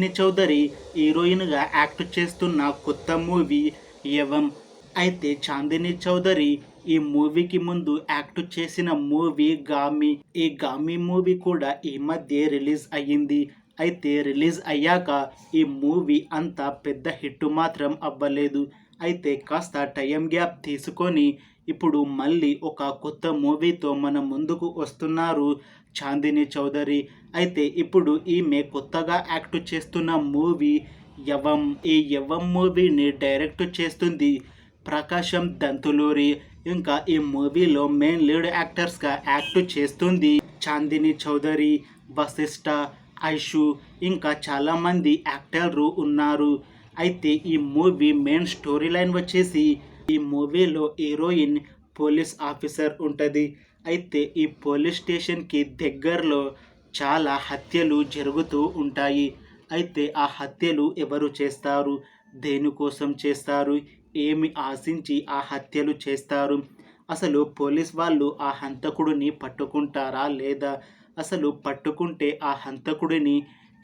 చాందిని చౌదరి హీరోయిన్గా యాక్ట్ చేస్తున్న కొత్త మూవీ యవం. అయితే చాందిని చౌదరి ఈ మూవీకి ముందు యాక్ట్ చేసిన మూవీ గామి. ఈ గామి మూవీ కూడా ఈ మధ్య రిలీజ్ అయ్యింది. అయితే రిలీజ్ అయ్యాక ఈ మూవీ అంత పెద్ద హిట్ మాత్రం అవ్వలేదు. అయితే కాస్త టైం గ్యాప్ తీసుకొని ఇప్పుడు మళ్ళీ ఒక కొత్త మూవీతో మన ముందుకు వస్తున్నారు చాందిని చౌదరి. అయితే ఇప్పుడు ఈమె కొత్తగా యాక్ట్ చేస్తున్న మూవీ యవం. ఈ యవం మూవీని డైరెక్ట్ చేస్తుంది ప్రకాశం దంతులూరి. ఇంకా ఈ మూవీలో మెయిన్ లీడ్ యాక్టర్స్గా యాక్ట్ చేస్తుంది చాందిని చౌదరి, వశిష్ఠ, ఐషు, ఇంకా చాలామంది యాక్టర్లు ఉన్నారు. అయితే ఈ మూవీ మెయిన్ స్టోరీ లైన్ వచ్చేసి ఈ మూవీలో హీరోయిన్ పోలీస్ ఆఫీసర్ ఉంటుంది. అయితే ఈ పోలీస్ స్టేషన్కి దగ్గరలో చాలా హత్యలు జరుగుతూ ఉంటాయి. అయితే ఆ హత్యలు ఎవరు చేస్తారు, దేనికోసం చేస్తారు, ఏమి ఆశించి ఆ హత్యలు చేస్తారు, అసలు పోలీస్ వాళ్ళు ఆ హంతకుడిని పట్టుకుంటారా లేదా, అసలు పట్టుకుంటే ఆ హంతకుడిని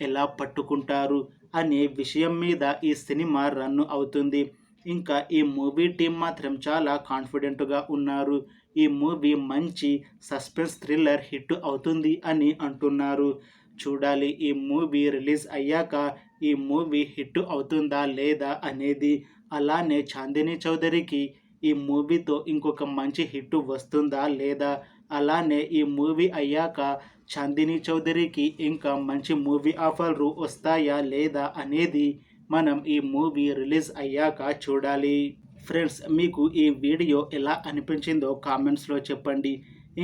ఎలా పట్టుకుంటారు అనే విషయం మీద ఈ సినిమా రన్ అవుతుంది. ఇంకా ఈ మూవీ టీం మాత్రం చాలా కాన్ఫిడెంట్గా ఉన్నారు. ఈ మూవీ మంచి సస్పెన్స్ థ్రిల్లర్ హిట్ అవుతుంది అని అంటున్నారు. చూడాలి ఈ మూవీ రిలీజ్ అయ్యాక ఈ మూవీ హిట్ అవుతుందా లేదా అనేది. అలానే చాందిని చౌదరికి ఈ మూవీతో ఇంకొక మంచి హిట్ వస్తుందా లేదా, అలానే ఈ మూవీ అయ్యాక చాందిని చౌదరికి ఇంకా మంచి మూవీ ఆఫర్లు వస్తాయా లేదా అనేది మనం ఈ మూవీ రిలీజ్ అయ్యాక చూడాలి. ఫ్రెండ్స్, మీకు ఈ వీడియో ఎలా అనిపించిందో కామెంట్స్లో చెప్పండి.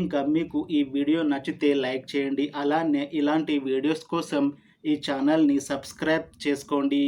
ఇంకా మీకు ఈ వీడియో నచ్చితే లైక్ చేయండి. అలానే ఇలాంటి వీడియోస్ కోసం ఈ ఛానల్ని సబ్స్క్రైబ్ చేసుకోండి.